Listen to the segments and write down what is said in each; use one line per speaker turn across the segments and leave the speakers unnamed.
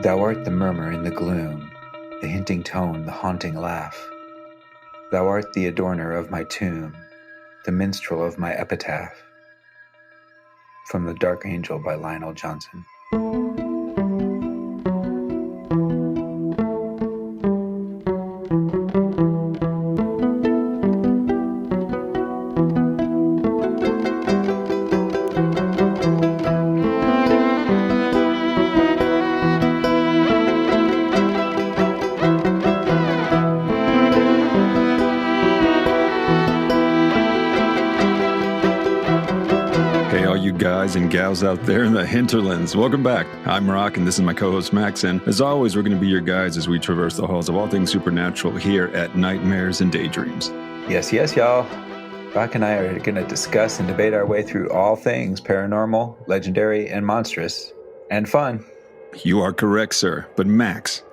Thou art the murmur in the gloom, the hinting tone, the haunting laugh. Thou art the adorner of my tomb, the minstrel of my epitaph. From The Dark Angel by Lionel Johnson.
Guys and gals out there in the hinterlands, welcome back. I'm Roq and this is my co-host Max, and as always we're going to be your guides as we traverse the halls of all things supernatural here at Nightmares and Daydreams.
Yes, y'all. Roq and I are going to discuss and debate our way through all things paranormal, legendary, and monstrous, and fun.
You are correct, sir. But Max,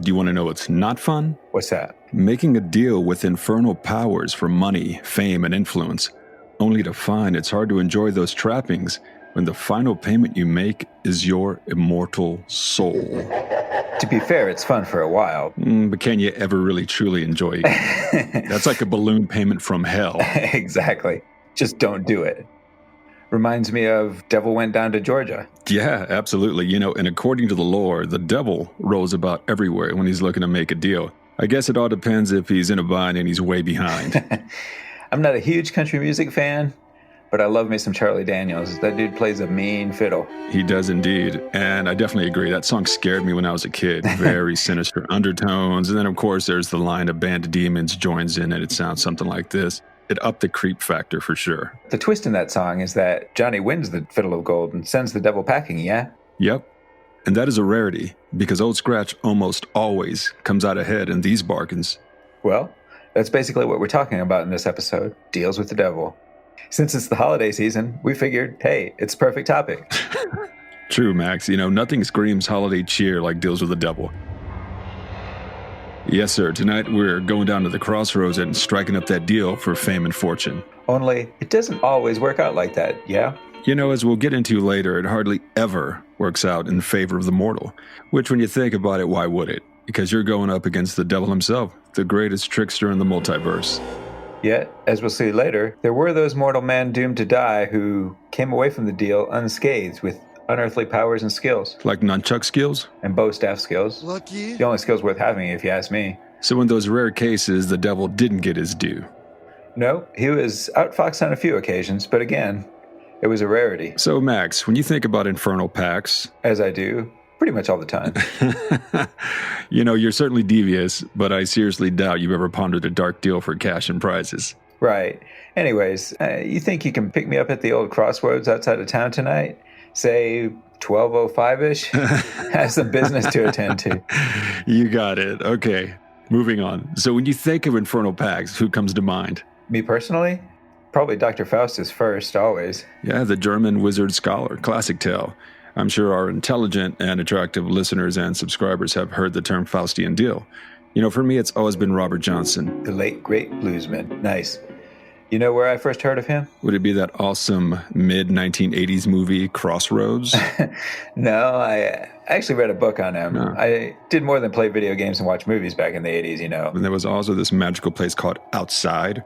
do you want to know what's not fun?
What's that?
Making a deal with infernal powers for money, fame, and influence, only to find it's hard to enjoy those trappings when the final payment you make is your immortal soul.
To be fair, it's fun for a while.
But can you ever really truly enjoy it? That's like a balloon payment from hell.
Exactly. Just don't do it. Reminds me of Devil Went Down to Georgia.
Yeah, absolutely. You know, and according to the lore, the devil rolls about everywhere when he's looking to make a deal. I guess it all depends if he's in a bind and he's way behind.
I'm not a huge country music fan, but I love me some Charlie Daniels. That dude plays a mean fiddle.
He does indeed. And I definitely agree. That song scared me when I was a kid. Very sinister undertones. And then, of course, there's the line "A band of demons joins in," and it sounds something like this. It upped the creep factor for sure.
The twist in that song is that Johnny wins the fiddle of gold and sends the devil packing, yeah?
Yep. And that is a rarity, because Old Scratch almost always comes out ahead in these bargains.
Well, that's basically what we're talking about in this episode, deals with the devil. Since it's the holiday season, we figured, hey, it's a perfect topic.
True, Max. You know, nothing screams holiday cheer like deals with the devil. Yes, sir. Tonight we're going down to the crossroads and striking up that deal for fame and fortune.
Only, it doesn't always work out like that, yeah?
You know, as we'll get into later, it hardly ever works out in favor of the mortal. Which, when you think about it, why would it? Because you're going up against the devil himself, the greatest trickster in the multiverse.
Yet, as we'll see later, there were those mortal men doomed to die who came away from the deal unscathed with unearthly powers and skills.
Like nunchuck skills?
And bow staff skills.
Lucky.
The only skills worth having, if you ask me.
So in those rare cases, the devil didn't get his due.
No, he was outfoxed on a few occasions, but again, it was a rarity.
So Max, when you think about Infernal Pacts...
As I do, pretty much all the time.
You know, you're certainly devious, but I seriously doubt you've ever pondered a dark deal for cash and prizes.
Right. Anyways, you think you can pick me up at the old crossroads outside of town tonight? Say 12:05-ish? I have some business to attend to.
You got it. Okay, moving on. So when you think of Infernal Pacts, who comes to mind?
Me personally? Probably Dr. Faustus first, always.
Yeah, the German wizard scholar. Classic tale. I'm sure our intelligent and attractive listeners and subscribers have heard the term Faustian deal. You know, for me, it's always been Robert Johnson.
The late, great bluesman. Nice. You know where I first heard of him?
Would it be that awesome mid-1980s movie, Crossroads?
No, I actually read a book on him. No. I did more than play video games and watch movies back in the 80s, you know.
And there was also this magical place called Outside,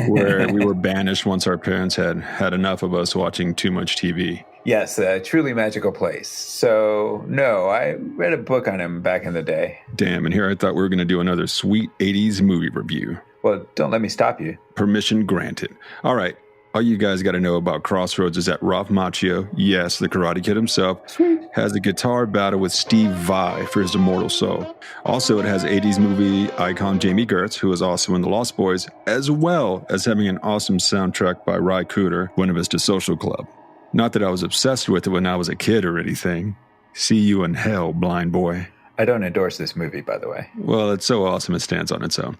where we were banished once our parents had enough of us watching too much TV.
Yes, a truly magical place. So, no, I read a book on him back in the day.
Damn, and here I thought we were going to do another sweet 80s movie review.
Well, don't let me stop you.
Permission granted. All right, all you guys got to know about Crossroads is that Ralph Macchio, yes, the Karate Kid himself, has a guitar battle with Steve Vai for his immortal soul. Also, it has 80s movie icon Jamie Gertz, who is also in The Lost Boys, as well as having an awesome soundtrack by Ry Cooder, Buena Vista Social Club. Not that I was obsessed with it when I was a kid or anything. See you in hell, blind boy.
I don't endorse this movie, by the way.
Well, it's so awesome it stands on its own.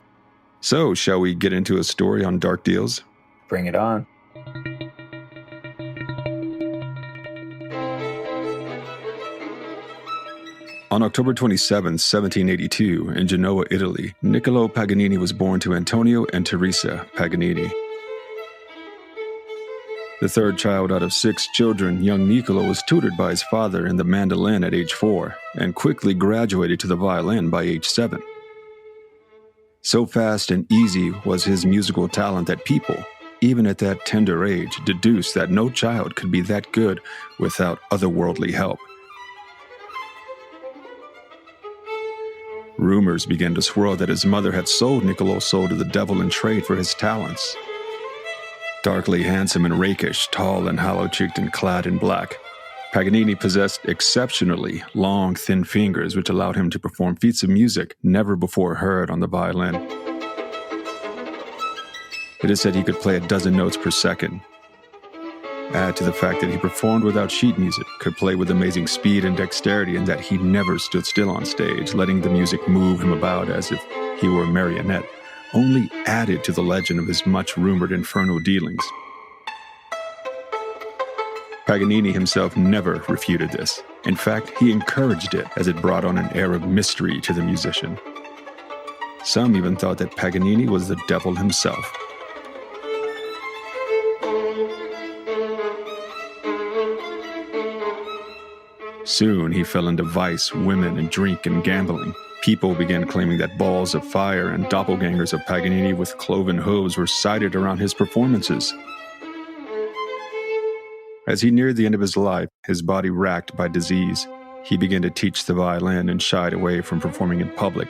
So, shall we get into a story on dark deals?
Bring it on.
On October 27, 1782, in Genoa, Italy, Niccolo Paganini was born to Antonio and Teresa Paganini. The third child out of 6 children, young Niccolo was tutored by his father in the mandolin at age 4 and quickly graduated to the violin by age 7. So fast and easy was his musical talent that people, even at that tender age, deduced that no child could be that good without otherworldly help. Rumors began to swirl that his mother had sold Niccolo's soul to the devil in trade for his talents. Darkly handsome and rakish, tall and hollow-cheeked and clad in black, Paganini possessed exceptionally long, thin fingers which allowed him to perform feats of music never before heard on the violin. It is said he could play 12 notes per second. Add to the fact that he performed without sheet music, could play with amazing speed and dexterity, and that he never stood still on stage, letting the music move him about as if he were a marionette, only added to the legend of his much-rumored infernal dealings. Paganini himself never refuted this. In fact, he encouraged it, as it brought on an air of mystery to the musician. Some even thought that Paganini was the devil himself. Soon he fell into vice, women, and drink and gambling. People began claiming that balls of fire and doppelgangers of Paganini with cloven hooves were sighted around his performances. As he neared the end of his life, his body racked by disease, he began to teach the violin and shied away from performing in public.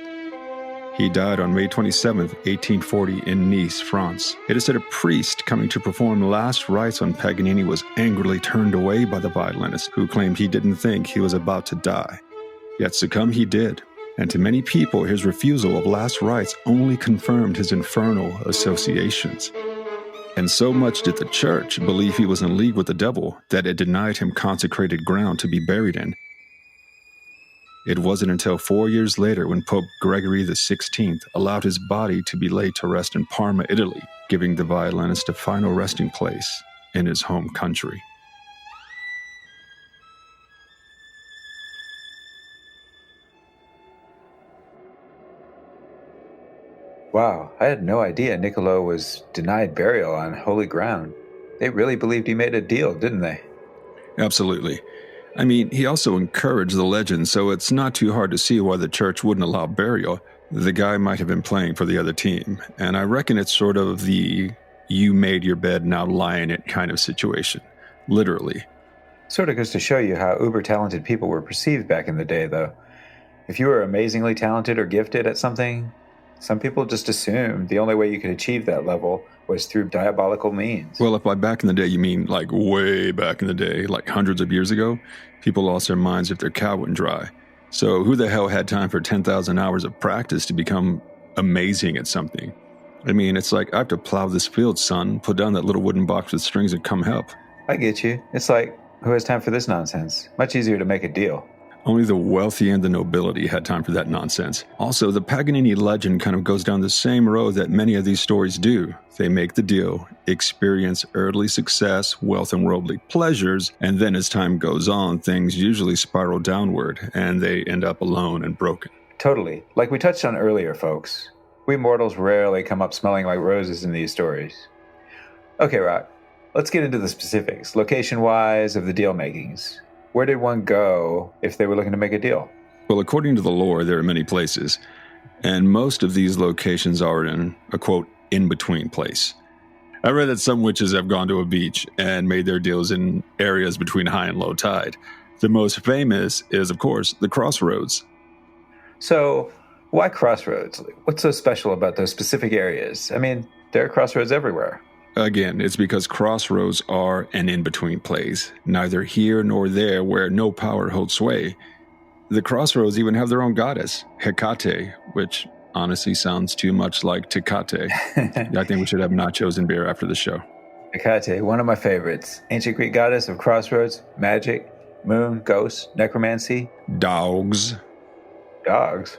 He died on May 27, 1840, in Nice, France. It is said a priest coming to perform last rites on Paganini was angrily turned away by the violinist, who claimed he didn't think he was about to die. Yet succumb he did, and to many people his refusal of last rites only confirmed his infernal associations. And so much did the church believe he was in league with the devil that it denied him consecrated ground to be buried in. It wasn't until 4 years later when Pope Gregory XVI allowed his body to be laid to rest in Parma, Italy, giving the violinist a final resting place in his home country.
Wow, I had no idea Niccolo was denied burial on holy ground. They really believed he made a deal, didn't they?
Absolutely. I mean, he also encouraged the legend, so it's not too hard to see why the church wouldn't allow burial. The guy might have been playing for the other team, and I reckon it's sort of the you made your bed, now lie in it kind of situation. Literally.
Sort of goes to show you how uber-talented people were perceived back in the day, though. If you were amazingly talented or gifted at something, some people just assumed the only way you could achieve that level was through diabolical means.
Well, if by back in the day you mean like way back in the day, like hundreds of years ago, people lost their minds if their cow went dry. So who the hell had time for 10,000 hours of practice to become amazing at something? I mean, it's like, I have to plow this field, son. Put down that little wooden box with strings and come help.
I get you. It's like, who has time for this nonsense? Much easier to make a deal.
Only the wealthy and the nobility had time for that nonsense. Also, the Paganini legend kind of goes down the same road that many of these stories do. They make the deal, experience earthly success, wealth, and worldly pleasures, and then as time goes on, things usually spiral downward, and they end up alone and broken.
Totally. Like we touched on earlier, folks. We mortals rarely come up smelling like roses in these stories. Okay, Roq, let's get into the specifics, location-wise, of the deal-makings. Where did one go if they were looking to make a deal?
Well, according to the lore, there are many places, and most of these locations are in a, quote, in-between place. I read that some witches have gone to a beach and made their deals in areas between high and low tide. The most famous is, of course, the crossroads.
So, why crossroads? What's so special about those specific areas? I mean, there are crossroads everywhere.
Again, it's because crossroads are an in-between place, neither here nor there where no power holds sway. The crossroads even have their own goddess, Hecate, which honestly sounds too much like Tecate. I think we should have nachos and beer after the show.
Hecate, one of my favorites. Ancient Greek goddess of crossroads, magic, moon, ghosts, necromancy.
Dogs.
Dogs?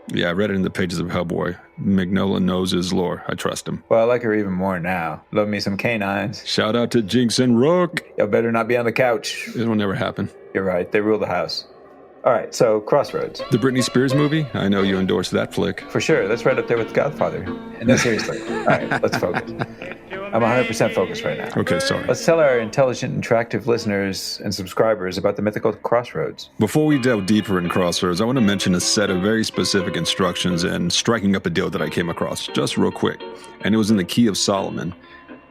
Yeah, I read it in the pages of Hellboy. Mignola knows his lore. I trust him.
Well, I like her even more now. Love me some canines.
Shout out to Jinx and Roq.
Y'all better not be on the couch.
It will never happen.
You're right. They rule the house. All right, so Crossroads.
The Britney Spears movie? I know you endorsed that flick.
For sure. That's right up there with Godfather. And no, seriously. All right, let's focus. I'm 100% focused right now.
Okay, sorry.
Let's tell our intelligent, interactive listeners and subscribers about the mythical crossroads.
Before we delve deeper in Crossroads, I want to mention a set of very specific instructions in striking up a deal that I came across, just real quick. And it was in the Key of Solomon.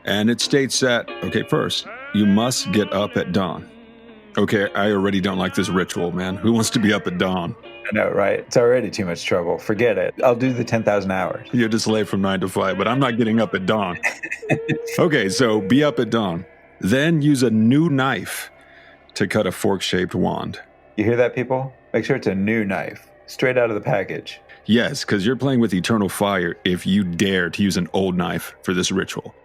And it states that, okay, first, you must get up at dawn. Okay, I already don't like this ritual, man. Who wants to be up at dawn?
I know, right? It's already too much trouble. Forget it. I'll do the 10,000 hours.
You're just late from 9 to 5, but I'm not getting up at dawn. Okay, so be up at dawn. Then use a new knife to cut a fork-shaped wand.
You hear that, people? Make sure it's a new knife, straight out of the package.
Yes, because you're playing with eternal fire if you dare to use an old knife for this ritual.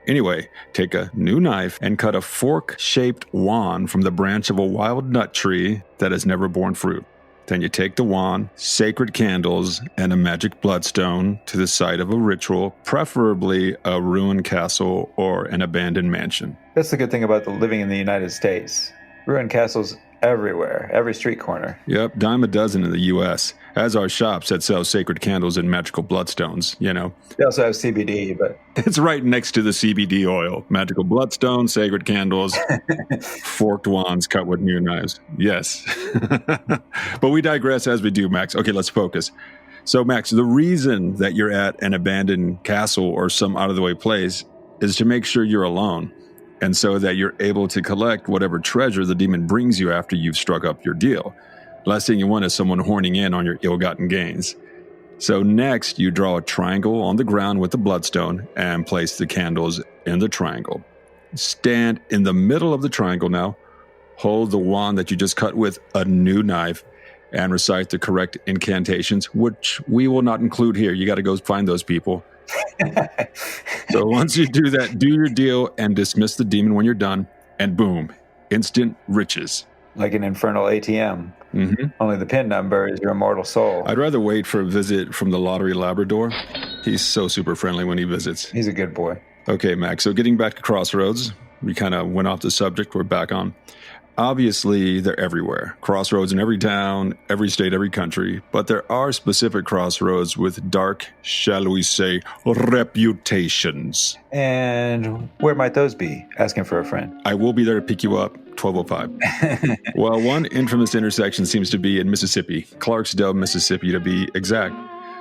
Anyway, take a new knife and cut a fork-shaped wand from the branch of a wild nut tree that has never borne fruit. Then you take the wand, sacred candles, and a magic bloodstone to the site of a ritual, preferably a ruined castle or an abandoned mansion.
That's the good thing about living in the United States. Ruined castles everywhere, every street corner.
Yep, dime a dozen in the U.S., as are shops that sell sacred candles and magical bloodstones, you know.
They also have CBD, but...
It's right next to the CBD oil. Magical bloodstones, sacred candles, forked wands cut with new knives. Yes. But we digress as we do, Max. Okay, let's focus. So, Max, the reason that you're at an abandoned castle or some out-of-the-way place is to make sure you're alone, and so that you're able to collect whatever treasure the demon brings you after you've struck up your deal. Last thing you want is someone horning in on your ill-gotten gains. So next, you draw a triangle on the ground with the bloodstone and place the candles in the triangle. Stand in the middle of the triangle now, hold the wand that you just cut with a new knife, and recite the correct incantations, which we will not include here. You got to go find those people. So once you do that, do your deal and dismiss the demon when you're done, and boom, instant riches.
Like an infernal ATM.
Mm-hmm.
Only the PIN number is your immortal soul.
I'd rather wait for a visit from the Lottery Labrador. He's so super friendly when he visits.
He's a good boy.
Okay, Max, so getting back to Crossroads, we kind of went off the subject. We're back on. Obviously, they're everywhere. Crossroads in every town, every state, every country. But there are specific crossroads with dark, shall we say, reputations.
And where might those be? Asking for a friend.
I will be there to pick you up, 12:05. Well, one infamous intersection seems to be in Mississippi, Clarksdale, Mississippi to be exact.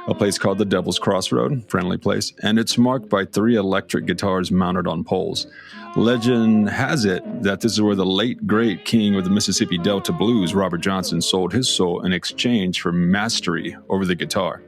A place called the Devil's Crossroad, friendly place, and it's marked by 3 electric guitars mounted on poles. Legend has it that this is where the late, great king of the Mississippi Delta Blues, Robert Johnson, sold his soul in exchange for mastery over the guitar.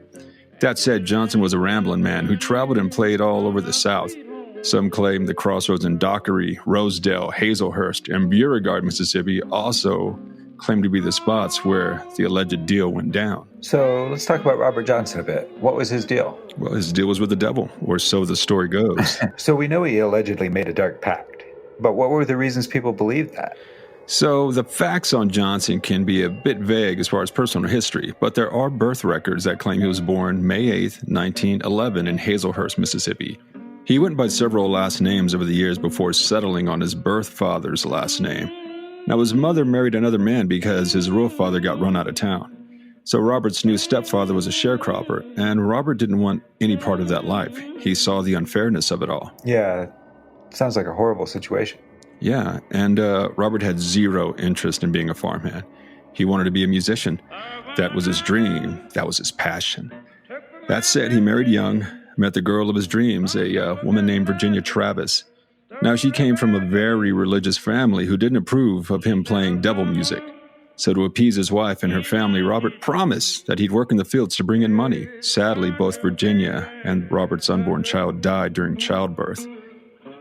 That said, Johnson was a rambling man who traveled and played all over the South. Some claim the crossroads in Dockery, Rosedale, Hazelhurst, and Beauregard, Mississippi also claim to be the spots where the alleged deal went down.
So let's talk about Robert Johnson a bit. What was his deal?
Well, his deal was with the devil, or so the story goes.
So we know he allegedly made a dark pact. But what were the reasons people believed that?
So the facts on Johnson can be a bit vague as far as personal history, but there are birth records that claim he was born May 8th, 1911 in Hazelhurst, Mississippi. He went by several last names over the years before settling on his birth father's last name. Now, his mother married another man because his real father got run out of town. So Robert's new stepfather was a sharecropper, and Robert didn't want any part of that life. He saw the unfairness of it all.
Yeah, sounds like a horrible situation.
Yeah, and Robert had zero interest in being a farmhand. He wanted to be a musician. That was his dream. That was his passion. That said, he married young, met the girl of his dreams, a woman named Virginia Travis. Now, she came from a very religious family who didn't approve of him playing devil music. So to appease his wife and her family, Robert promised that he'd work in the fields to bring in money. Sadly, both Virginia and Robert's unborn child died during childbirth.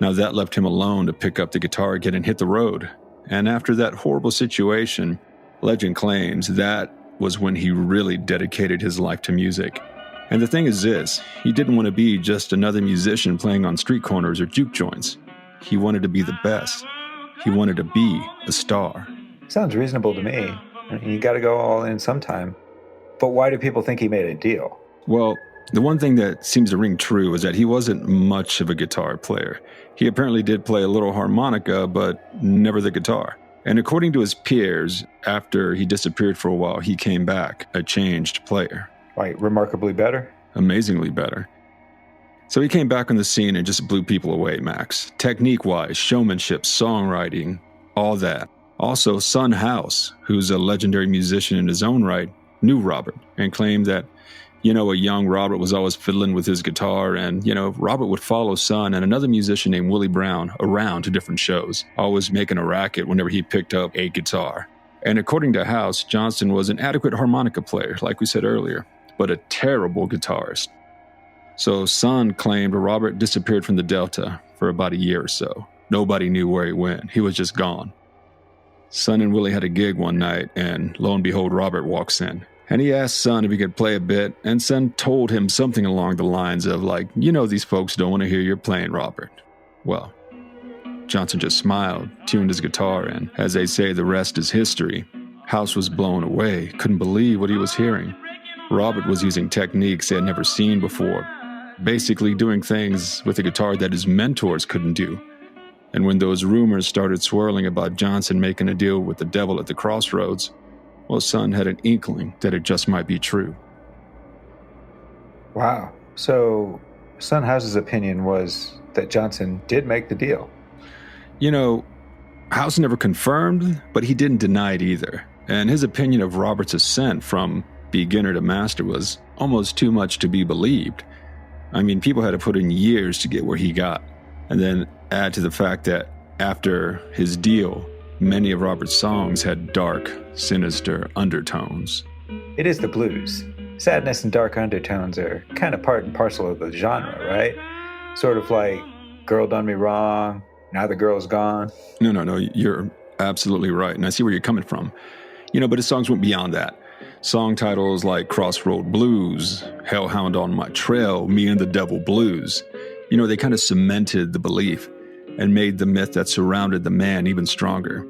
Now, that left him alone to pick up the guitar again and hit the road. And after that horrible situation, legend claims that was when he really dedicated his life to music. And the thing is this, he didn't want to be just another musician playing on street corners or juke joints. He wanted to be the best. He wanted to be a star.
Sounds reasonable to me. You got to go all in sometime. But why do people think he made a deal?
Well, the one thing that seems to ring true is that he wasn't much of a guitar player. He apparently did play a little harmonica, but never the guitar. And according to his peers, after he disappeared for a while, he came back a changed player.
Like, remarkably better?
Amazingly better. So he came back on the scene and just blew people away, Max. Technique-wise, showmanship, songwriting, all that. Also, Son House, who's a legendary musician in his own right, knew Robert and claimed that, a young Robert was always fiddling with his guitar, and, Robert would follow Son and another musician named Willie Brown around to different shows, always making a racket whenever he picked up a guitar. And according to House, Johnston was an adequate harmonica player, like we said earlier, but a terrible guitarist. So Son claimed Robert disappeared from the Delta for about a year or so. Nobody knew where he went. He was just gone. Son and Willie had a gig one night, and lo and behold, Robert walks in. And he asked Son if he could play a bit, and Son told him something along the lines of these folks don't want to hear you playing, Robert. Well, Johnston just smiled, tuned his guitar, and as they say, the rest is history. House was blown away, couldn't believe what he was hearing. Robert was using techniques they had never seen before, basically doing things with the guitar that his mentors couldn't do. And when those rumors started swirling about Johnston making a deal with the devil at the crossroads, well, Son had an inkling that it just might be true.
Wow. So Son House's opinion was that Johnston did make the deal.
House never confirmed, but he didn't deny it either. And his opinion of Robert's ascent from beginner to master was almost too much to be believed. People had to put in years to get where he got. And then add to the fact that after his deal, many of Robert's songs had dark, sinister undertones.
It is the blues. Sadness and dark undertones are kind of part and parcel of the genre, right? Sort of like Girl Done Me Wrong, Now the Girl's Gone.
No, you're absolutely right. And I see where you're coming from. But his songs went beyond that. Song titles like Crossroad Blues, Hellhound on My Trail, Me and the Devil Blues. They kind of cemented the belief and made the myth that surrounded the man even stronger.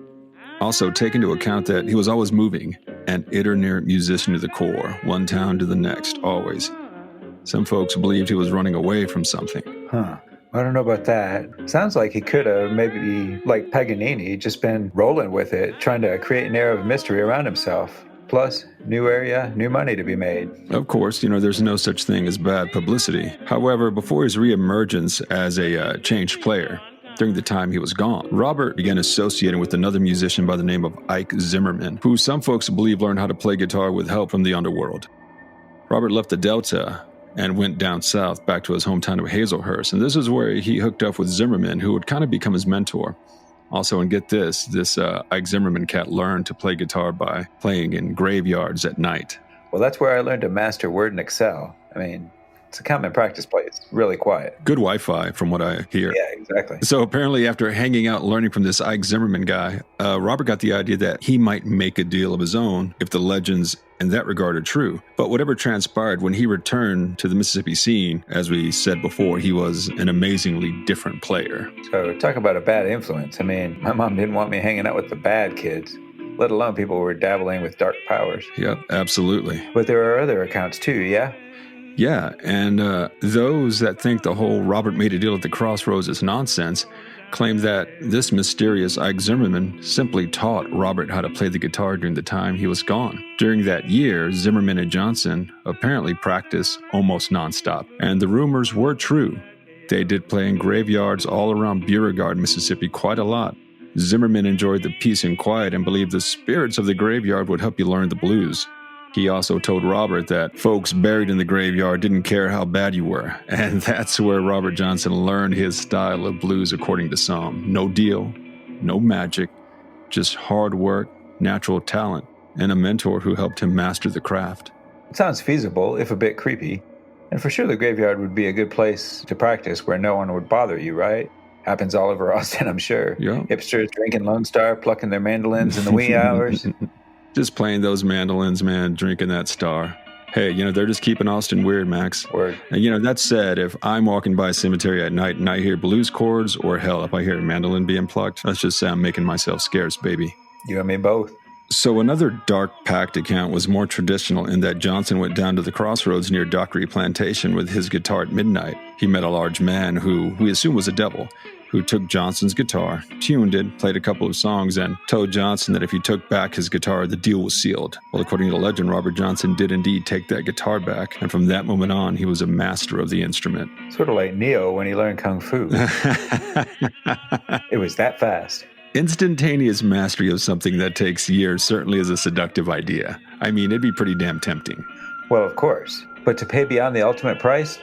Also, take into account that he was always moving, an itinerant musician to the core, one town to the next, always. Some folks believed he was running away from something.
I don't know about that. Sounds like he could have, maybe like Paganini, just been rolling with it, trying to create an air of mystery around himself. Plus, new area, new money to be made.
Of course, there's no such thing as bad publicity. However, before his reemergence as a changed player, during the time he was gone, Robert began associating with another musician by the name of Ike Zimmerman, who some folks believe learned how to play guitar with help from the underworld. Robert left the Delta and went down south back to his hometown of Hazelhurst, and this is where he hooked up with Zimmerman, who would kind of become his mentor. Also, and get this Ike Zimmerman cat learned to play guitar by playing in graveyards at night.
Well, that's where I learned to master Word and Excel. It's a common practice place, really quiet.
Good Wi-Fi, from what I hear.
Yeah, exactly.
So apparently after hanging out and learning from this Ike Zimmerman guy, Robert got the idea that he might make a deal of his own if the legends in that regard are true. But whatever transpired, when he returned to the Mississippi scene, as we said before, he was an amazingly different player.
So talk about a bad influence. My mom didn't want me hanging out with the bad kids, let alone people who were dabbling with dark powers.
Yep, absolutely.
But there are other accounts too, yeah?
Yeah, and those that think the whole Robert made a deal at the crossroads is nonsense claim that this mysterious Ike Zimmerman simply taught Robert how to play the guitar during the time he was gone. During that year, Zimmerman and Johnston apparently practiced almost nonstop, and the rumors were true. They did play in graveyards all around Beauregard, Mississippi quite a lot. Zimmerman enjoyed the peace and quiet and believed the spirits of the graveyard would help you learn the blues. He also told Robert that folks buried in the graveyard didn't care how bad you were. And that's where Robert Johnston learned his style of blues according to some. No deal, no magic, just hard work, natural talent, and a mentor who helped him master the craft.
It sounds feasible, if a bit creepy. And for sure the graveyard would be a good place to practice where no one would bother you, right? Happens all over Austin, I'm sure.
Yeah.
Hipsters drinking Lone Star, plucking their mandolins in the wee hours.
Just playing those mandolins, man, drinking that Star. Hey, they're just keeping Austin weird, Max.
Word.
And that said, if I'm walking by a cemetery at night and I hear blues chords, or hell, if I hear a mandolin being plucked, let's just say I'm making myself scarce, baby.
You and me both.
So another dark pact account was more traditional in that Johnston went down to the crossroads near Dockery Plantation with his guitar at midnight. He met a large man who we assume was a devil, who took Johnson's guitar, tuned it, played a couple of songs, and told Johnson that if he took back his guitar, the deal was sealed. Well, according to legend, Robert Johnson did indeed take that guitar back, and from that moment on, he was a master of the instrument.
Sort of like Neo when he learned Kung Fu. It was that fast.
Instantaneous mastery of something that takes years certainly is a seductive idea. I mean, it'd be pretty damn tempting.
Well, of course. But to pay beyond the ultimate price?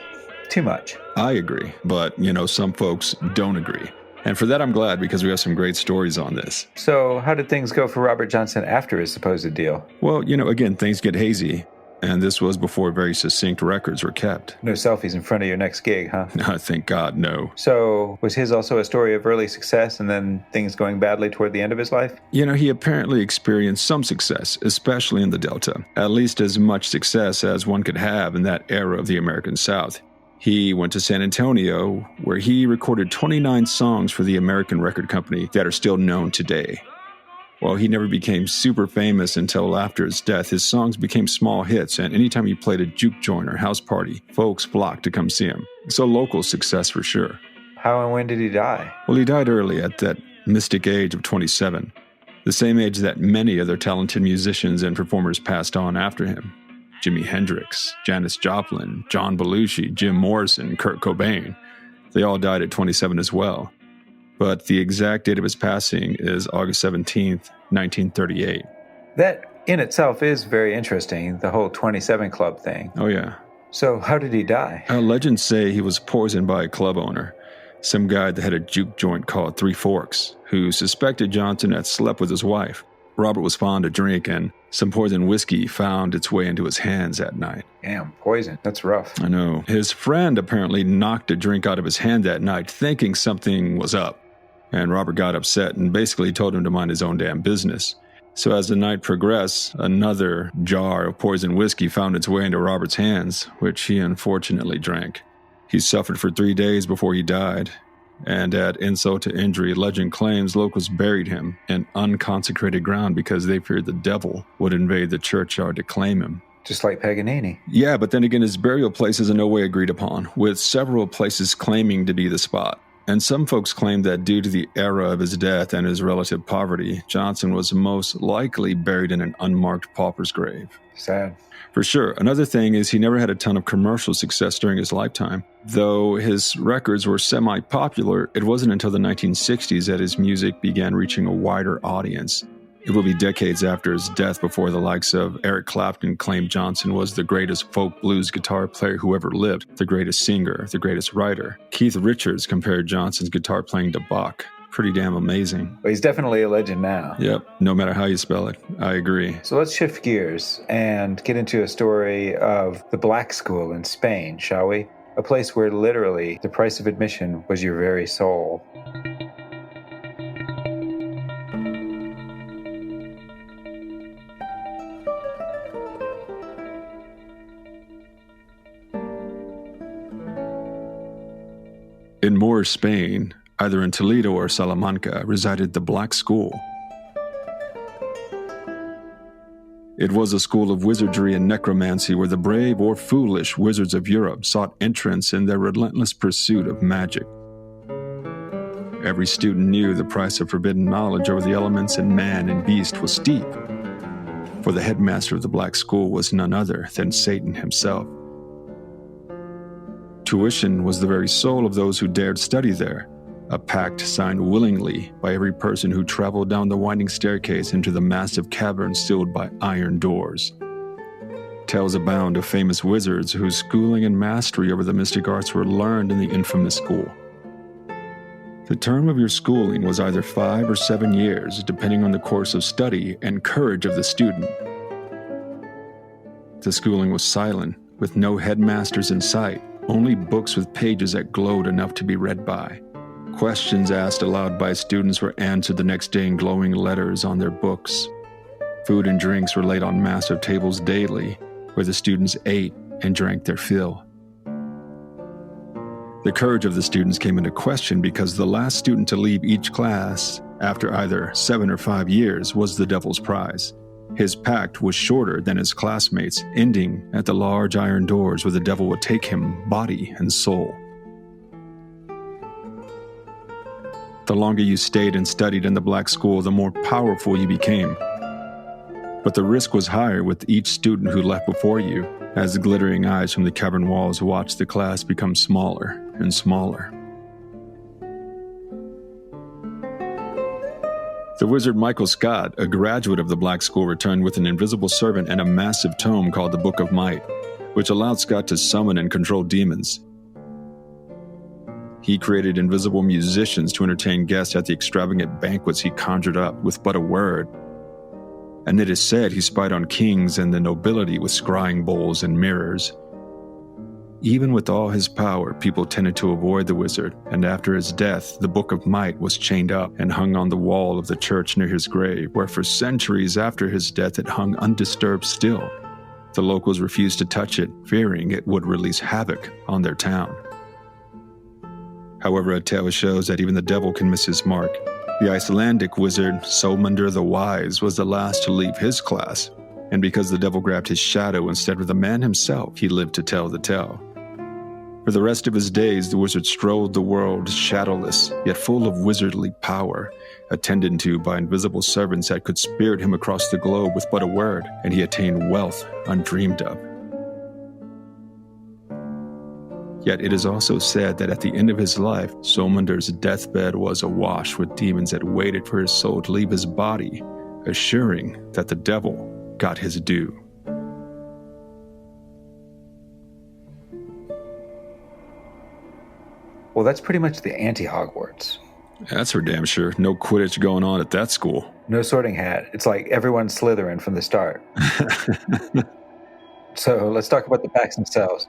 Too much.
I agree, but, some folks don't agree. And for that, I'm glad, because we have some great stories on this.
So how did things go for Robert Johnson after his supposed deal?
Well, again, things get hazy. And this was before very succinct records were kept.
No selfies in front of your next gig, huh?
Thank God, no.
So was his also a story of early success and then things going badly toward the end of his life?
He apparently experienced some success, especially in the Delta. At least as much success as one could have in that era of the American South. He went to San Antonio, where he recorded 29 songs for the American record company that are still known today. While he never became super famous until after his death, his songs became small hits, and anytime he played a juke joint or house party, folks flocked to come see him. So local success for sure.
How and when did he die?
Well, he died early at that mystic age of 27, the same age that many other talented musicians and performers passed on after him. Jimi Hendrix, Janis Joplin, John Belushi, Jim Morrison, Kurt Cobain. They all died at 27 as well. But the exact date of his passing is August 17th, 1938.
That in itself is very interesting, the whole 27 Club thing.
Oh, yeah.
So how did he die?
Legends say he was poisoned by a club owner, some guy that had a juke joint called Three Forks, who suspected Johnson had slept with his wife. Robert was fond of drink, and some poison whiskey found its way into his hands that night.
Damn, poison. That's rough.
I know. His friend apparently knocked a drink out of his hand that night, thinking something was up. And Robert got upset and basically told him to mind his own damn business. So as the night progressed, another jar of poison whiskey found its way into Robert's hands, which he unfortunately drank. He suffered for 3 days before he died. And at insult to injury, legend claims locals buried him in unconsecrated ground because they feared the devil would invade the churchyard to claim him.
Just like Paganini.
Yeah, but then again, his burial place is in no way agreed upon, with several places claiming to be the spot. And some folks claim that due to the era of his death and his relative poverty, Johnson was most likely buried in an unmarked pauper's grave.
Sad.
For sure. Another thing is he never had a ton of commercial success during his lifetime. Though his records were semi-popular, it wasn't until the 1960s that his music began reaching a wider audience. It will be decades after his death before the likes of Eric Clapton claimed Johnson was the greatest folk blues guitar player who ever lived, the greatest singer, the greatest writer. Keith Richards compared Johnson's guitar playing to Bach. Pretty damn amazing.
Well, he's definitely a legend now.
Yep, no matter how you spell it. I agree.
So let's shift gears and get into a story of the Black School in Spain, shall we? A place where literally the price of admission was your very soul.
In Moorish Spain, either in Toledo or Salamanca, resided the Black School. It was a school of wizardry and necromancy where the brave or foolish wizards of Europe sought entrance in their relentless pursuit of magic. Every student knew the price of forbidden knowledge over the elements and man and beast was steep, for the headmaster of the Black School was none other than Satan himself. Tuition was the very soul of those who dared study there, a pact signed willingly by every person who traveled down the winding staircase into the massive cavern sealed by iron doors. Tales abound of famous wizards whose schooling and mastery over the mystic arts were learned in the infamous school. The term of your schooling was either 5 or 7 years, depending on the course of study and courage of the student. The schooling was silent, with no headmasters in sight, only books with pages that glowed enough to be read by. Questions asked aloud by students were answered the next day in glowing letters on their books. Food and drinks were laid on massive tables daily, where the students ate and drank their fill. The courage of the students came into question because the last student to leave each class, after either 7 or 5 years, was the devil's prize. His pact was shorter than his classmates, ending at the large iron doors where the devil would take him, body and soul. The longer you stayed and studied in the black school, the more powerful you became. But the risk was higher with each student who left before you, as the glittering eyes from the cavern walls watched the class become smaller and smaller. The wizard Michael Scott, a graduate of the Black School, returned with an invisible servant and a massive tome called the Book of Might, which allowed Scott to summon and control demons. He created invisible musicians to entertain guests at the extravagant banquets he conjured up with but a word. And it is said he spied on kings and the nobility with scrying bowls and mirrors. Even with all his power, people tended to avoid the wizard, and after his death, the Book of Might was chained up and hung on the wall of the church near his grave, where for centuries after his death it hung undisturbed still. The locals refused to touch it, fearing it would release havoc on their town. However, a tale shows that even the devil can miss his mark. The Icelandic wizard Solmundur the Wise was the last to leave his class, and because the devil grabbed his shadow instead of the man himself, he lived to tell the tale. For the rest of his days, the wizard strolled the world shadowless, yet full of wizardly power, attended to by invisible servants that could spirit him across the globe with but a word, and he attained wealth undreamed of. Yet it is also said that at the end of his life, Solmundur's deathbed was awash with demons that waited for his soul to leave his body, assuring that the devil got his due.
Well, that's pretty much the anti-Hogwarts.
That's for damn sure. No Quidditch going on at that school.
No sorting hat. It's like everyone's Slytherin from the start. So let's talk about the packs themselves.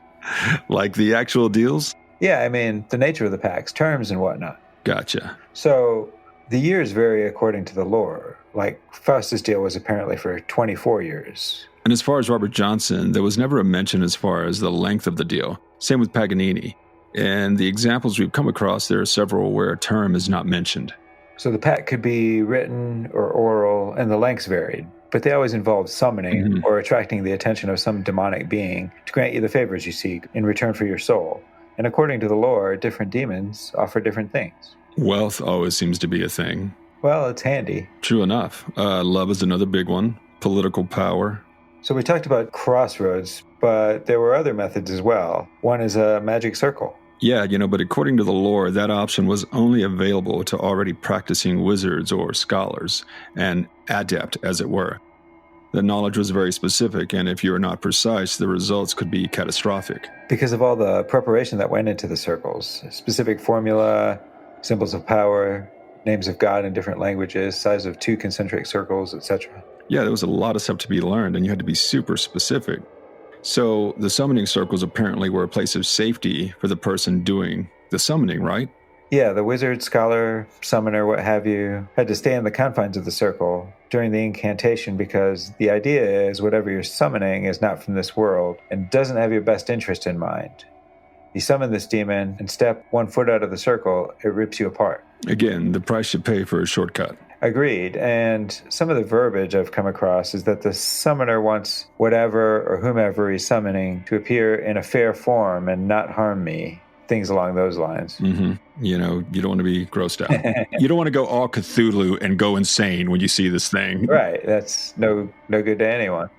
Like the actual deals?
Yeah, I mean, the nature of the packs, terms and whatnot.
Gotcha.
So the years vary according to the lore. Like Faustus' deal was apparently for 24 years.
And as far as Robert Johnson, there was never a mention as far as the length of the deal. Same with Paganini. And the examples we've come across, there are several where a term is not mentioned.
So the pact could be written or oral, and the lengths varied, but they always involved summoning or attracting the attention of some demonic being to grant you the favors you seek in return for your soul. And according to the lore, different demons offer different things.
Wealth always seems to be a thing.
Well, it's handy.
True enough. Love is another big one. Political power.
So we talked about crossroads, but there were other methods as well. One is a magic circle.
Yeah, but according to the lore, that option was only available to already practicing wizards or scholars, an adept, as it were. The knowledge was very specific, and if you were not precise, the results could be catastrophic.
Because of all the preparation that went into the circles, specific formula, symbols of power, names of God in different languages, size of 2 concentric circles, etc.
Yeah, there was a lot of stuff to be learned, and you had to be super specific. So the summoning circles apparently were a place of safety for the person doing the summoning, right?
Yeah, the wizard, scholar, summoner, what have you, had to stay in the confines of the circle during the incantation because the idea is whatever you're summoning is not from this world and doesn't have your best interest in mind. You summon this demon and step 1 foot out of the circle, it rips you apart.
Again, the price you pay for a shortcut.
Agreed, and some of the verbiage I've come across is that the summoner wants whatever or whomever he's summoning to appear in a fair form and not harm me. Things along those lines.
You don't want to be grossed out. You don't want to go all Cthulhu and go insane when you see this thing.
Right, that's no good to anyone.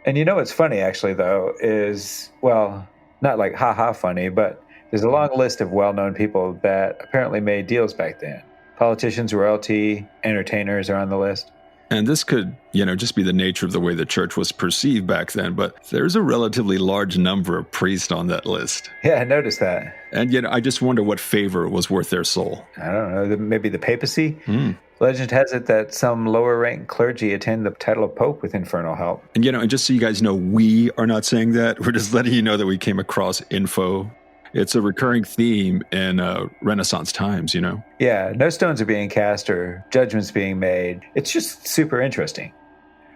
And what's funny actually though is, well, not like ha-ha funny, but there's a long list of well-known people that apparently made deals back then. Politicians, royalty, entertainers are on the list.
And this could, just be the nature of the way the church was perceived back then, but there's a relatively large number of priests on that list.
Yeah, I noticed that.
And I just wonder what favor was worth their soul.
I don't know, maybe the papacy? Legend has it that some lower-ranked clergy attained the title of pope with infernal help.
And, and just so you guys know, we are not saying that. We're just letting you know that we came across info. It's a recurring theme in Renaissance times,
Yeah, no stones are being cast or judgments being made. It's just super interesting.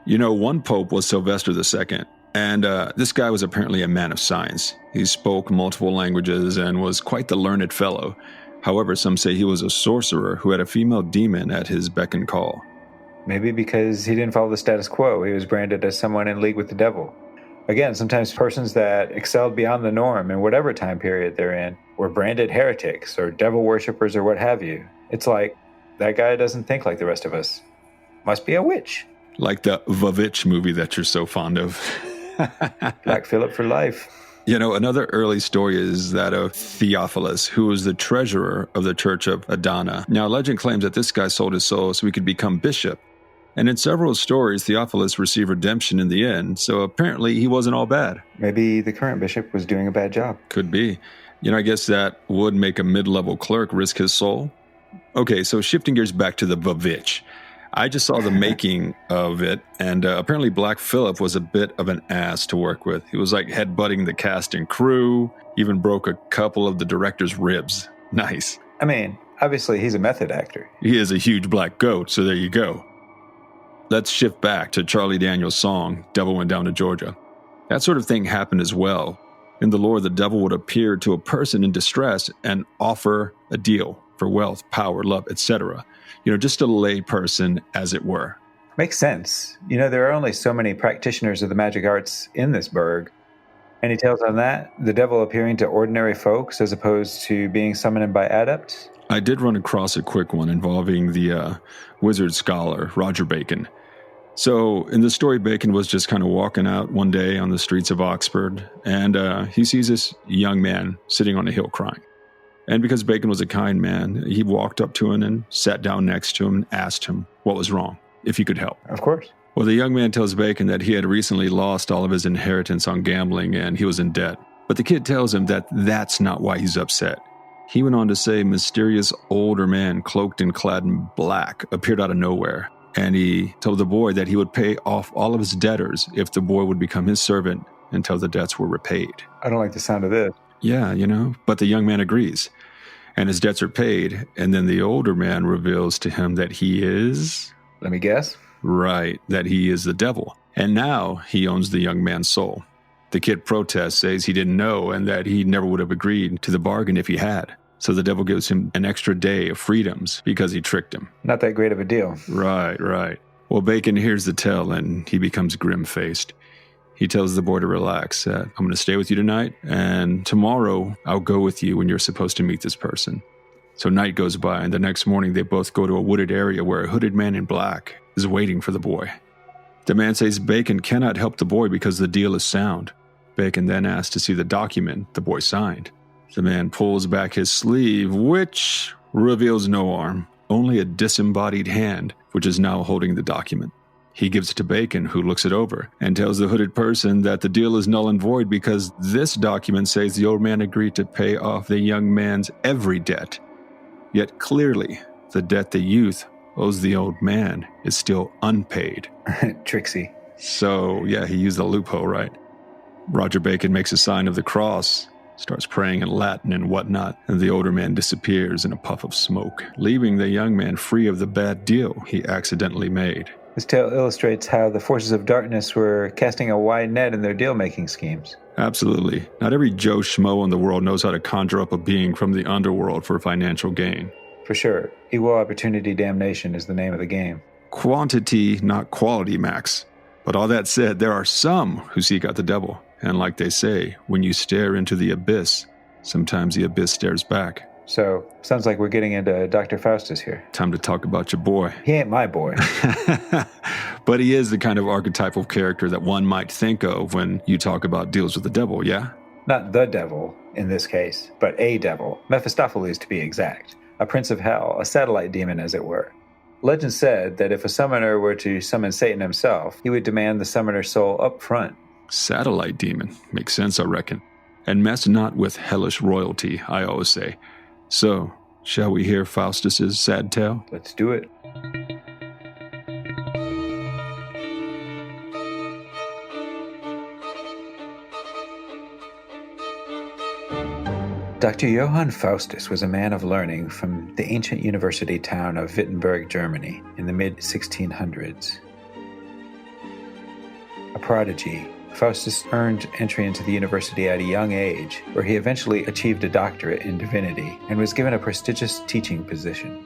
One pope was Sylvester II, and this guy was apparently a man of science. He spoke multiple languages and was quite the learned fellow. However, some say he was a sorcerer who had a female demon at his beck and call.
Maybe because he didn't follow the status quo. He was branded as someone in league with the devil. Again, sometimes persons that excelled beyond the norm in whatever time period they're in were branded heretics or devil worshippers or what have you. It's like, that guy doesn't think like the rest of us. Must be a witch.
Like the Vavitch movie that you're so fond of.
Black Phillip for life.
Another early story is that of Theophilus, who was the treasurer of the Church of Adana. Now, legend claims that this guy sold his soul so he could become bishop. And in several stories, Theophilus received redemption in the end, so apparently he wasn't all bad.
Maybe the current bishop was doing a bad job.
Could be. I guess that would make a mid-level clerk risk his soul. Okay, so shifting gears back to the Vavitch. I just saw the making of it, and apparently Black Phillip was a bit of an ass to work with. He was like headbutting the cast and crew, even broke a couple of the director's ribs. Nice.
I mean, obviously he's a method actor.
He is a huge black goat, so there you go. Let's shift back to Charlie Daniels' song, Devil Went Down to Georgia. That sort of thing happened as well. In the lore, the devil would appear to a person in distress and offer a deal for wealth, power, love, etc. Just a lay person, as it were.
Makes sense. There are only so many practitioners of the magic arts in this burg. Any tales on that? The devil appearing to ordinary folks as opposed to being summoned by adepts?
I did run across a quick one involving the wizard scholar, Roger Bacon. So in the story, Bacon was just kind of walking out one day on the streets of Oxford, and he sees this young man sitting on a hill crying. And because Bacon was a kind man, he walked up to him and sat down next to him and asked him what was wrong, if he could help.
Of course.
Well, the young man tells Bacon that he had recently lost all of his inheritance on gambling and he was in debt. But the kid tells him that that's not why he's upset. He went on to say a mysterious older man cloaked and clad in black appeared out of nowhere. And he told the boy that he would pay off all of his debtors if the boy would become his servant until the debts were repaid.
I don't like the sound of this.
Yeah, but the young man agrees. And his debts are paid, and then the older man reveals to him that he is...
Let me guess.
Right, that he is the devil. And now he owns the young man's soul. The kid protests, says he didn't know, and that he never would have agreed to the bargain if he had. So the devil gives him an extra day of freedoms because he tricked him.
Not that great of a deal.
Right. Well, Bacon hears the tale, and he becomes grim-faced. He tells the boy to relax. I'm going to stay with you tonight, and tomorrow I'll go with you when you're supposed to meet this person. So night goes by, and the next morning they both go to a wooded area where a hooded man in black is waiting for the boy. The man says Bacon cannot help the boy because the deal is sound. Bacon then asks to see the document the boy signed. The man pulls back his sleeve, which reveals no arm, only a disembodied hand, which is now holding the document. He gives it to Bacon, who looks it over, and tells the hooded person that the deal is null and void because this document says the old man agreed to pay off the young man's every debt. Yet clearly, the debt the youth owes the old man is still unpaid.
Tricksy.
So, yeah, he used the loophole, right? Roger Bacon makes a sign of the cross, starts praying in Latin and whatnot, and the older man disappears in a puff of smoke, leaving the young man free of the bad deal he accidentally made.
This tale illustrates how the forces of darkness were casting a wide net in their deal-making schemes.
Absolutely. Not every Joe Schmo in the world knows how to conjure up a being from the underworld for financial gain.
For sure. Equal opportunity damnation is the name of the game.
Quantity, not quality, Max. But all that said, there are some who seek out the devil. And like they say, when you stare into the abyss, sometimes the abyss stares back.
So, sounds like we're getting into Dr. Faustus here.
Time to talk about your boy.
He ain't my boy.
But he is the kind of archetypal character that one might think of when you talk about deals with the devil, yeah?
Not the devil, in this case, but a devil. Mephistopheles, to be exact. A prince of hell, a satellite demon, as it were. Legend said that if a summoner were to summon Satan himself, he would demand the summoner's soul up front.
Satellite demon. Makes sense, I reckon. And mess not with hellish royalty, I always say. So, shall we hear Faustus's sad tale?
Let's do it. Dr. Johann Faustus was a man of learning from the ancient university town of Wittenberg, Germany, in the mid-1600s. A prodigy, Faustus earned entry into the university at a young age, where he eventually achieved a doctorate in divinity and was given a prestigious teaching position.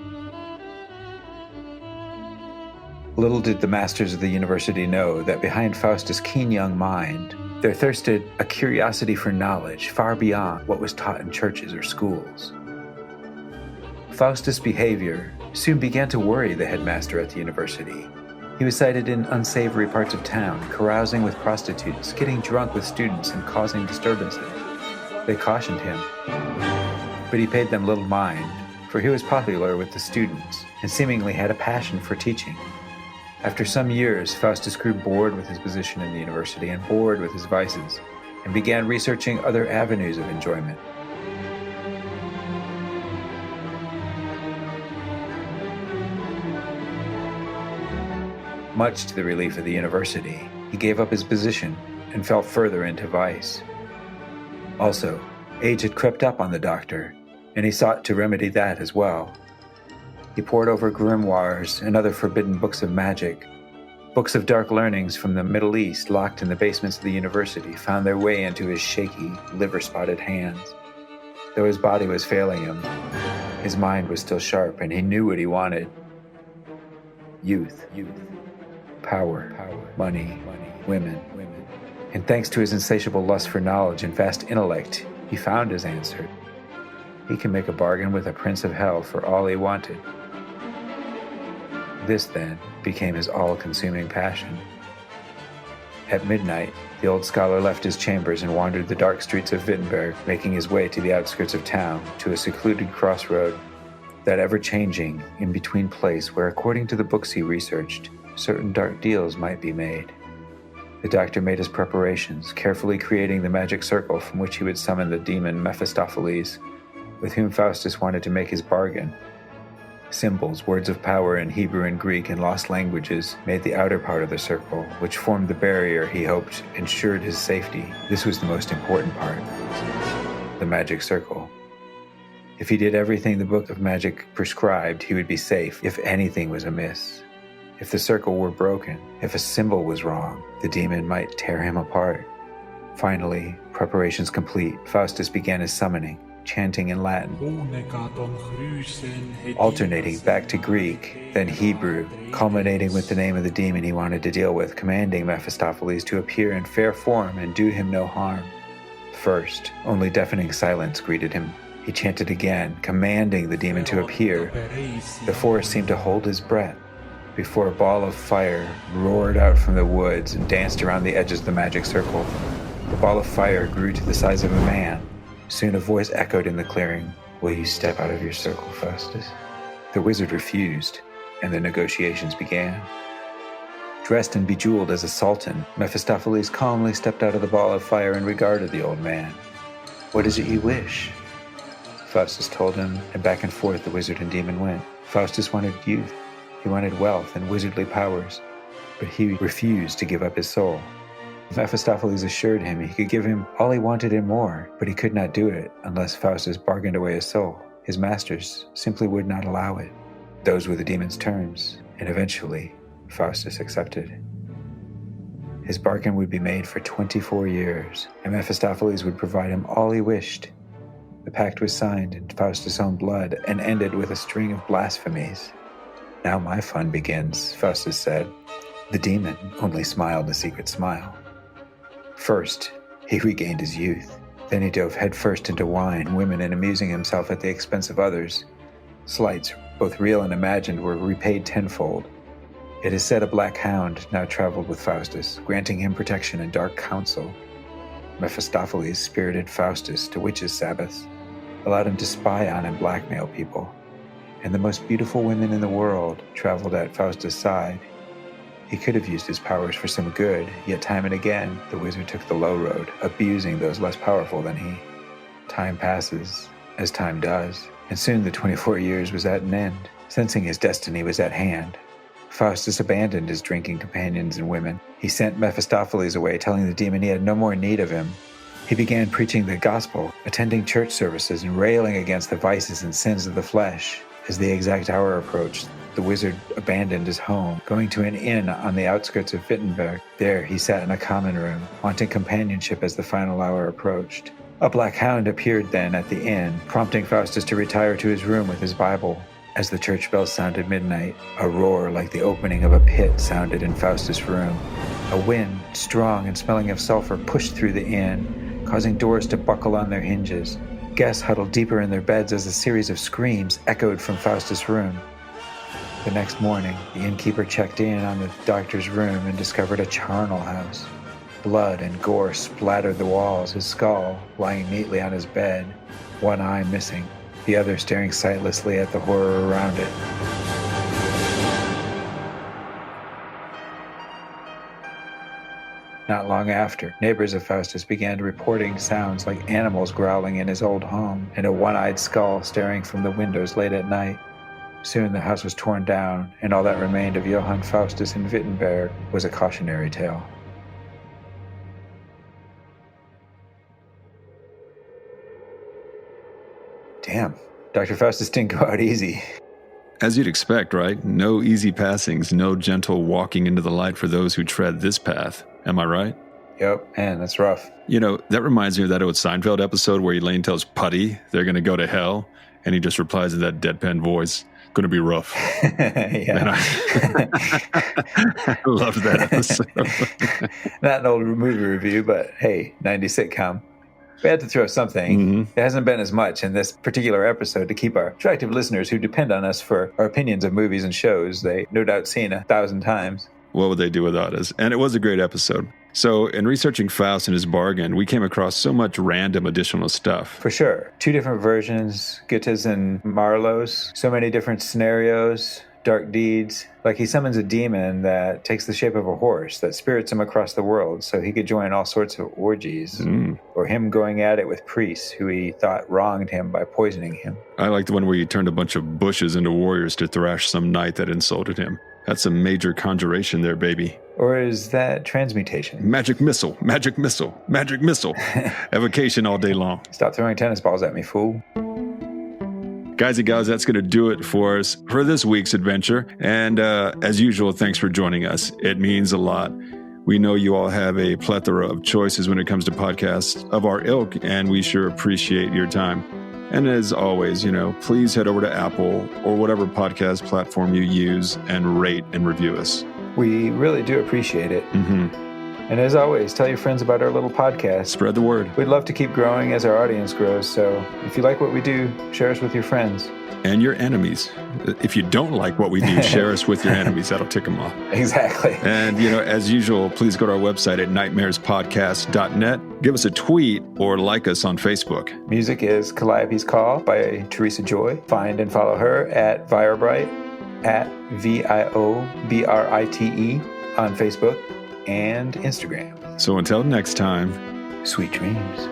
Little did the masters of the university know that behind Faustus' keen young mind, there thirsted a curiosity for knowledge far beyond what was taught in churches or schools. Faustus' behavior soon began to worry the headmaster at the university. He was sighted in unsavory parts of town, carousing with prostitutes, getting drunk with students, and causing disturbances. They cautioned him, but he paid them little mind, for he was popular with the students and seemingly had a passion for teaching. After some years, Faustus grew bored with his position in the university and bored with his vices, and began researching other avenues of enjoyment. Much to the relief of the university, he gave up his position and fell further into vice. Also, age had crept up on the doctor, and he sought to remedy that as well. He pored over grimoires and other forbidden books of magic. Books of dark learnings from the Middle East locked in the basements of the university found their way into his shaky, liver-spotted hands. Though his body was failing him, his mind was still sharp, and he knew what he wanted. Youth. Power, money, women. And thanks to his insatiable lust for knowledge and vast intellect, he found his answer. He can make a bargain with a prince of hell for all he wanted. This, then, became his all-consuming passion. At midnight, the old scholar left his chambers and wandered the dark streets of Wittenberg, making his way to the outskirts of town, to a secluded crossroad, that ever-changing, in-between place where, according to the books he researched, certain dark deals might be made. The doctor made his preparations, carefully creating the magic circle from which he would summon the demon Mephistopheles, with whom Faustus wanted to make his bargain. Symbols, words of power in Hebrew and Greek and lost languages made the outer part of the circle, which formed the barrier he hoped ensured his safety. This was the most important part. The magic circle. If he did everything the book of magic prescribed, he would be safe if anything was amiss. If the circle were broken, if a symbol was wrong, the demon might tear him apart. Finally, preparations complete, Faustus began his summoning, chanting in Latin, alternating back to Greek, then Hebrew, culminating with the name of the demon he wanted to deal with, commanding Mephistopheles to appear in fair form and do him no harm. First, only deafening silence greeted him. He chanted again, commanding the demon to appear. The forest seemed to hold his breath, before a ball of fire roared out from the woods and danced around the edges of the magic circle. The ball of fire grew to the size of a man. Soon a voice echoed in the clearing, "Will you step out of your circle, Faustus?" The wizard refused, and the negotiations began. Dressed and bejeweled as a sultan, Mephistopheles calmly stepped out of the ball of fire and regarded the old man. "What is it you wish?" Faustus told him, and back and forth the wizard and demon went. Faustus wanted youth. He wanted wealth and wizardly powers, but he refused to give up his soul. Mephistopheles assured him he could give him all he wanted and more, but he could not do it unless Faustus bargained away his soul. His masters simply would not allow it. Those were the demon's terms, and eventually Faustus accepted. His bargain would be made for 24 years, and Mephistopheles would provide him all he wished. The pact was signed in Faustus' own blood and ended with a string of blasphemies. "Now my fun begins," Faustus said. The demon only smiled a secret smile. First, he regained his youth. Then he dove headfirst into wine, women, and amusing himself at the expense of others. Slights, both real and imagined, were repaid tenfold. It is said a black hound now traveled with Faustus, granting him protection and dark counsel. Mephistopheles spirited Faustus to witches' sabbaths, allowed him to spy on and blackmail people, and the most beautiful women in the world traveled at Faustus' side. He could have used his powers for some good, yet time and again the wizard took the low road, abusing those less powerful than he. Time passes, as time does, and soon the 24 years was at an end. Sensing his destiny was at hand, Faustus abandoned his drinking companions and women. He sent Mephistopheles away, telling the demon he had no more need of him. He began preaching the gospel, attending church services, and railing against the vices and sins of the flesh. As the exact hour approached, the wizard abandoned his home, going to an inn on the outskirts of Wittenberg. There he sat in a common room, wanting companionship as the final hour approached. A black hound appeared then at the inn, prompting Faustus to retire to his room with his Bible. As the church bells sounded midnight, a roar like the opening of a pit sounded in Faustus' room. A wind, strong and smelling of sulfur, pushed through the inn, causing doors to buckle on their hinges. Guests huddled deeper in their beds as a series of screams echoed from Faustus' room. The next morning, the innkeeper checked in on the doctor's room and discovered a charnel house. Blood and gore splattered the walls, his skull lying neatly on his bed, one eye missing, the other staring sightlessly at the horror around it. Not long after, neighbors of Faustus began reporting sounds like animals growling in his old home and a one-eyed skull staring from the windows late at night. Soon the house was torn down, and all that remained of Johann Faustus in Wittenberg was a cautionary tale. Damn, Dr. Faustus didn't go out easy.
As you'd expect, right? No easy passings, no gentle walking into the light for those who tread this path. Am I right?
Yep, man, that's rough.
You know, that reminds me of that old Seinfeld episode where Elaine tells Putty they're going to go to hell, and he just replies in that deadpan voice, "Going to be rough."
Yeah.
I loved that episode.
Not an old movie review, but hey, 90s sitcom. We had to throw something.
Mm-hmm.
It hasn't been as much in this particular episode to keep our attractive listeners who depend on us for our opinions of movies and shows they no doubt seen 1,000 times.
What would they do without us? And it was a great episode. So in researching Faust and his bargain, we came across so much random additional stuff.
For sure. 2 different versions, Goethe's and Marlowe's. So many different scenarios, dark deeds. Like he summons a demon that takes the shape of a horse that spirits him across the world so he could join all sorts of orgies. Or him going at it with priests who he thought wronged him by poisoning him.
I like the one where he turned a bunch of bushes into warriors to thrash some knight that insulted him. That's a major conjuration there, baby.
Or is that transmutation?
Magic missile, magic missile, magic missile. Evocation all day long.
Stop throwing tennis balls at me, fool.
Guys and gals, that's going to do it for us for this week's adventure. And as usual, thanks for joining us. It means a lot. We know you all have a plethora of choices when it comes to podcasts of our ilk, and we sure appreciate your time. And as always, please head over to Apple or whatever podcast platform you use and rate and review us.
We really do appreciate it.
Mm-hmm.
And as always, tell your friends about our little podcast.
Spread the word.
We'd love to keep growing as our audience grows. So if you like what we do, share us with your friends.
And your enemies. If you don't like what we do, share us with your enemies. That'll tick them off.
Exactly.
And, as usual, please go to our website at nightmarespodcast.net. Give us a tweet or like us on Facebook.
Music is Calliope's Call by Teresa Joy. Find and follow her at Viobrite, at VIOBRITE on Facebook and Instagram.
So until next time,
sweet dreams.